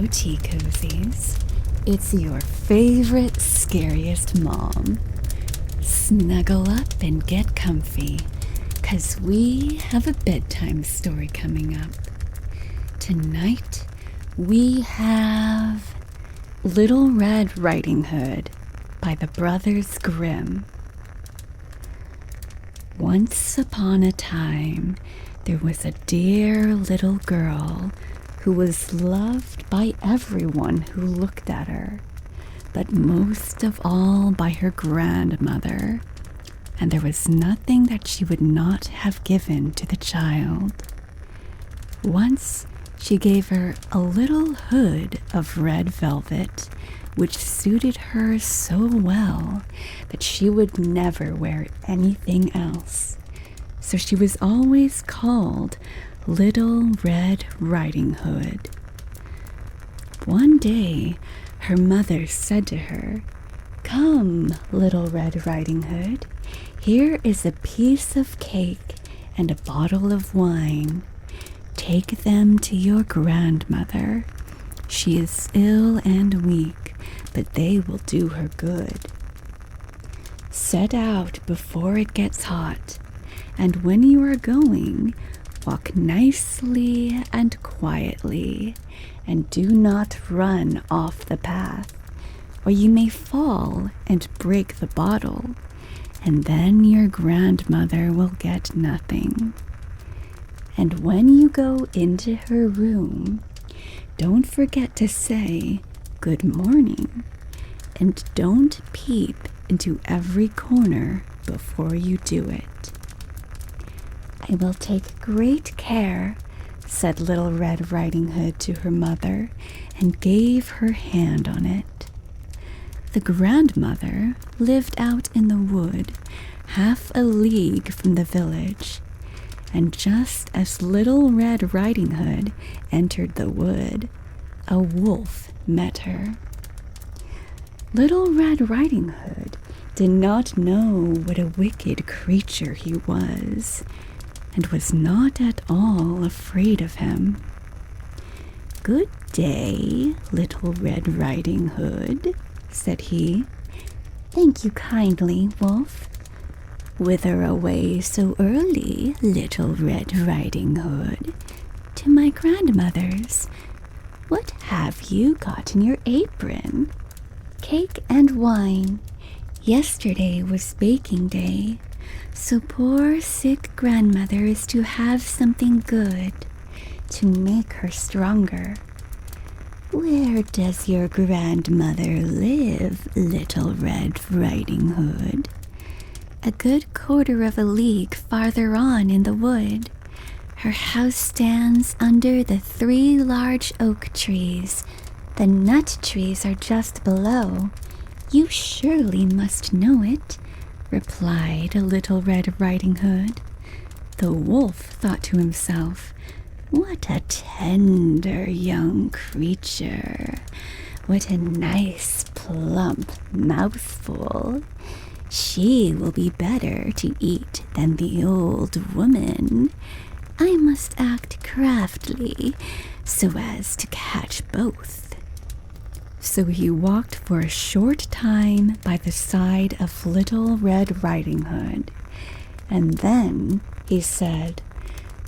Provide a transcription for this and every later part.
Hello, tea cozies. It's your favorite scariest mom. Snuggle up and get comfy, 'cause we have a bedtime story coming up. Tonight, we have Little Red Riding Hood by the Brothers Grimm. Once upon a time, there was a dear little girl who was loved by everyone who looked at her, but most of all by her grandmother, and there was nothing that she would not have given to the child. Once she gave her a little hood of red velvet, which suited her so well that she would never wear anything else. So she was always called Little Red Riding Hood. One day, her mother said to her, "Come, Little Red Riding Hood, here is a piece of cake and a bottle of wine. Take them to your grandmother. She is ill and weak, but they will do her good. Set out before it gets hot, and when you are going, walk nicely and quietly, and do not run off the path, or you may fall and break the bottle, and then your grandmother will get nothing. And when you go into her room, don't forget to say good morning, and don't peep into every corner before you do it." "I will take great care," said Little Red Riding Hood to her mother, and gave her hand on it. The grandmother lived out in the wood, half a league from the village, and just as Little Red Riding Hood entered the wood, a wolf met her. Little Red Riding Hood did not know what a wicked creature he was, and was not at all afraid of him. "Good day, Little Red Riding Hood," said he. "Thank you kindly, Wolf." "Whither away so early, Little Red Riding Hood?" "To my grandmother's." "What have you got in your apron?" "Cake and wine. Yesterday was baking day, so poor sick grandmother is to have something good to make her stronger." "Where does your grandmother live, Little Red Riding Hood?" "A good quarter of a league farther on in the wood. Her house stands under the 3 large oak trees. The nut trees are just below. You surely must know it," replied a Little Red Riding Hood. The wolf thought to himself, "What a tender young creature! What a nice plump mouthful! She will be better to eat than the old woman. I must act craftily so as to catch both." So he walked for a short time by the side of Little Red Riding Hood, and then he said,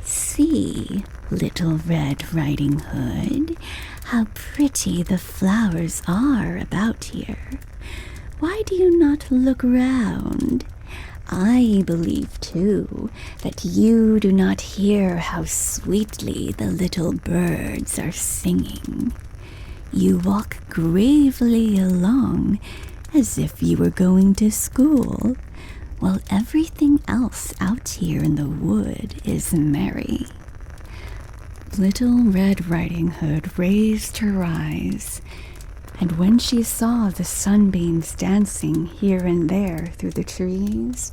"See, Little Red Riding Hood, how pretty the flowers are about here. Why do you not look round? I believe, too, that you do not hear how sweetly the little birds are singing. You walk gravely along as if you were going to school, while everything else out here in the wood is merry." Little Red Riding Hood raised her eyes, and when she saw the sunbeams dancing here and there through the trees,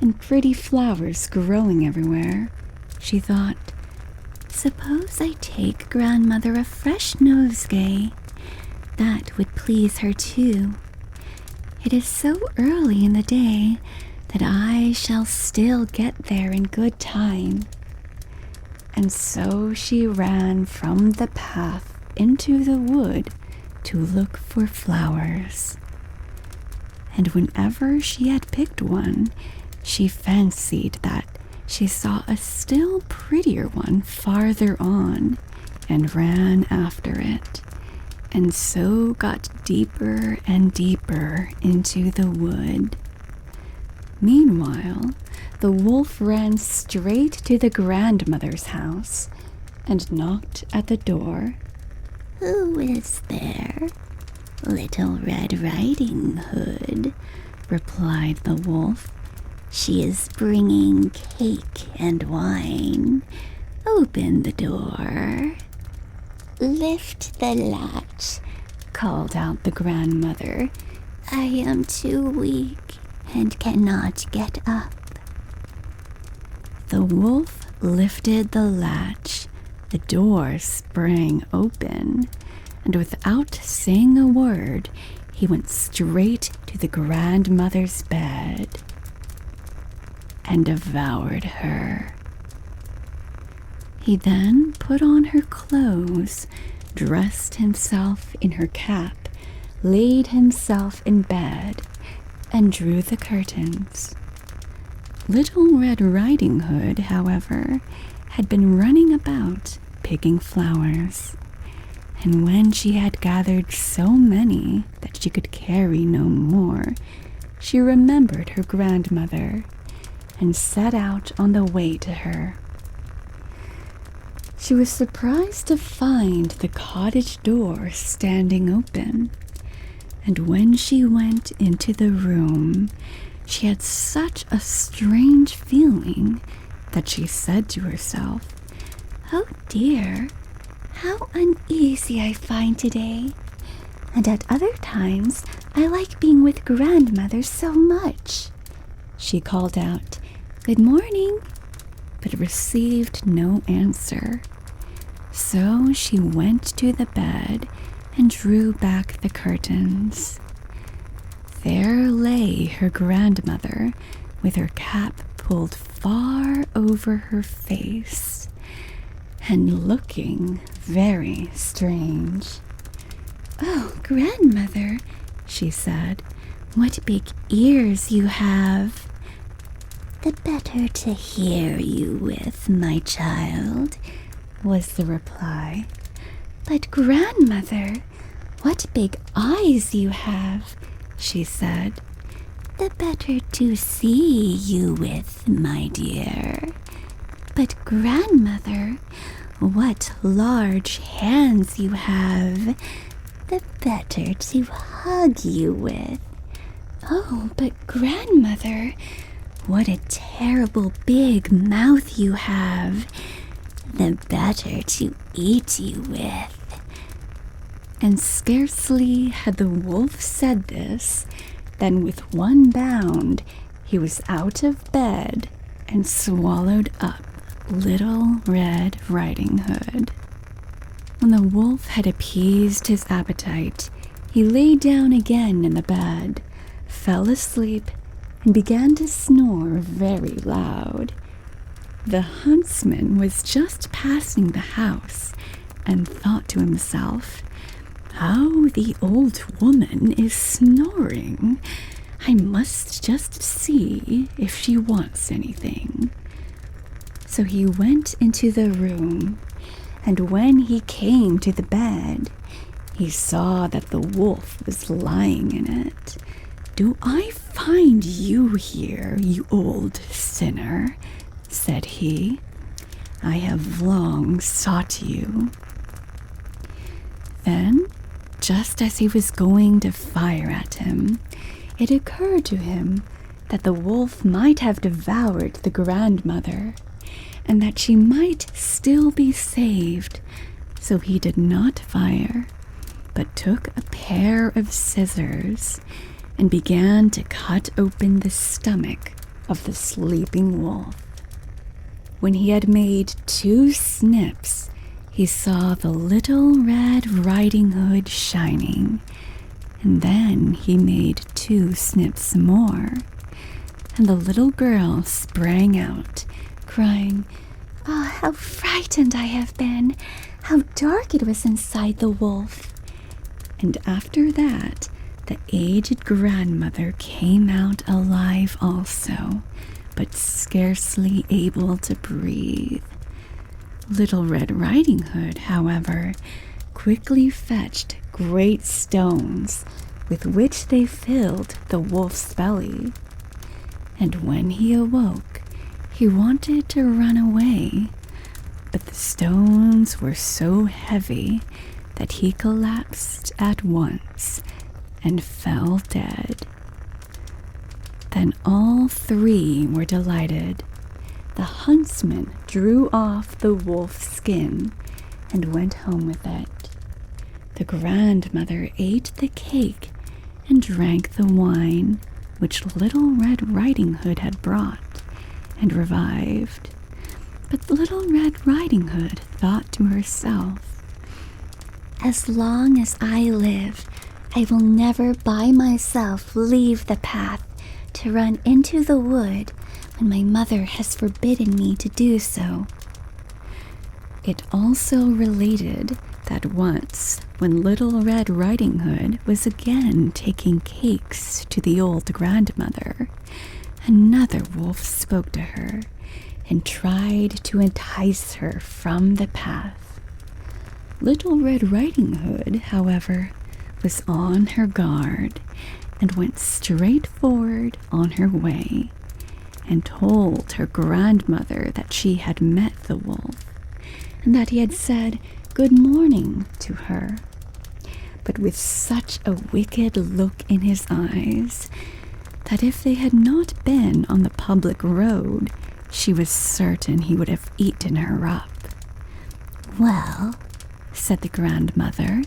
and pretty flowers growing everywhere, she thought, "Suppose I take grandmother a fresh nosegay? That would please her too. It is so early in the day that I shall still get there in good time." And so she ran from the path into the wood to look for flowers. And whenever she had picked one, she fancied that she saw a still prettier one farther on and ran after it, and so got deeper and deeper into the wood. Meanwhile, the wolf ran straight to the grandmother's house and knocked at the door. "Who is there?" "Little Red Riding Hood," replied the wolf. "She is bringing cake and wine. Open the door." "Lift the latch," called out the grandmother. "I am too weak and cannot get up." The wolf lifted the latch. The door sprang open, and without saying a word, he went straight to the grandmother's bed and devoured her. He then put on her clothes, dressed himself in her cap, laid himself in bed, and drew the curtains. Little Red Riding Hood, however, had been running about picking flowers, and when she had gathered so many that she could carry no more, she remembered her grandmother and set out on the way to her. She was surprised to find the cottage door standing open, and when she went into the room, she had such a strange feeling that she said to herself, "Oh dear, how uneasy I find today. And at other times, I like being with grandmother so much." She called out, "Good morning," but received no answer. So she went to the bed and drew back the curtains. There lay her grandmother with her cap pulled far over her face and looking very strange. "Oh, grandmother," she said, "what big ears you have." "The better to hear you with, my child," was the reply. "But grandmother, what big eyes you have," she said. "The better to see you with, my dear." "But grandmother, what large hands you have." "The better to hug you with." "Oh, but grandmother, what a terrible big mouth you have." "The better to eat you with." And scarcely had the wolf said this, than with one bound he was out of bed and swallowed up Little Red Riding Hood. When the wolf had appeased his appetite, he lay down again in the bed, fell asleep, and began to snore very loud. The huntsman was just passing the house and thought to himself, "How the old woman is snoring. I must just see if she wants anything." So he went into the room, and when he came to the bed, he saw that the wolf was lying in it. "Do I find you here, you old sinner?" said he. "I have long sought you." Then, just as he was going to fire at him, it occurred to him that the wolf might have devoured the grandmother, and that she might still be saved, so he did not fire, but took a pair of scissors and began to cut open the stomach of the sleeping wolf. When he had made 2 snips, he saw the Little Red Riding Hood shining, and then he made 2 snips more, and the little girl sprang out, crying, "Oh, how frightened I have been! how dark it was inside the wolf. And after that, the aged grandmother came out alive also, but scarcely able to breathe. Little Red Riding Hood, however, quickly fetched great stones with which they filled the wolf's belly. And when he awoke, he wanted to run away, but the stones were so heavy that he collapsed at once and fell dead. Then all three were delighted. The huntsman drew off the wolf's skin and went home with it. The grandmother ate the cake and drank the wine which Little Red Riding Hood had brought, and revived. But Little Red Riding Hood thought to herself, As long as I live, I will never by myself leave the path to run into the wood when my mother has forbidden me to do so. It also related that once, when Little Red Riding Hood was again taking cakes to the old grandmother, another wolf spoke to her and tried to entice her from the path. Little Red Riding Hood, however, was on her guard and went straight forward on her way, and told her grandmother that she had met the wolf, and that he had said good morning to her, but with such a wicked look in his eyes that if they had not been on the public road, she was certain he would have eaten her up. Well, said the grandmother,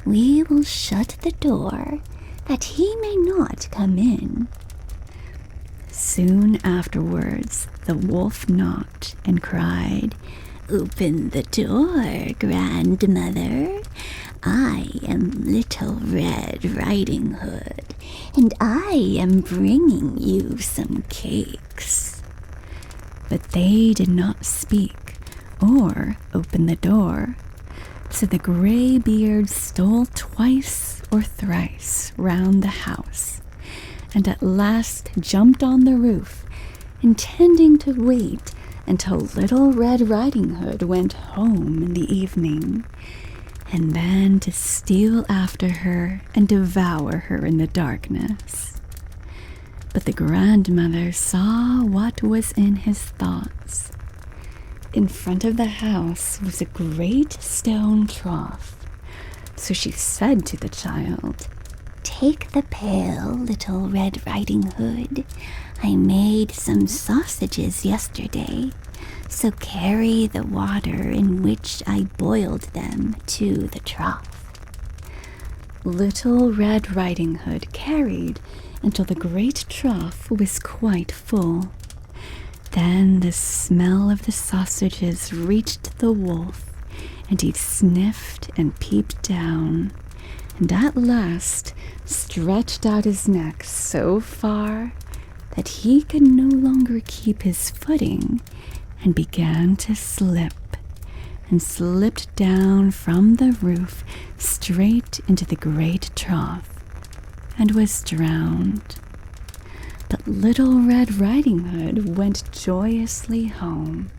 we will shut the door that he may not come in. Soon afterwards, the wolf knocked and cried, Open the door, grandmother. I am Little Red Riding Hood, and I am bringing you some cakes. But they did not speak or open the door, so the graybeard stole twice or thrice round the house, and at last jumped on the roof, intending to wait until Little Red Riding Hood went home in the evening, and then to steal after her and devour her in the darkness. But the grandmother saw what was in his thoughts. In front of the house was a great stone trough, so she said to the child, Take the pail, Little Red Riding Hood. I made some sausages yesterday, so carry the water in which I boiled them to the trough. Little Red Riding Hood carried until the great trough was quite full. Then the smell of the sausages reached the wolf, and he sniffed and peeped down, and at last stretched out his neck so far that he could no longer keep his footing, and began to slip, and slipped down from the roof straight into the great trough, and was drowned. But Little Red Riding Hood went joyously home,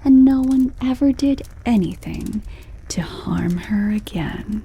and no one ever did anything to harm her again.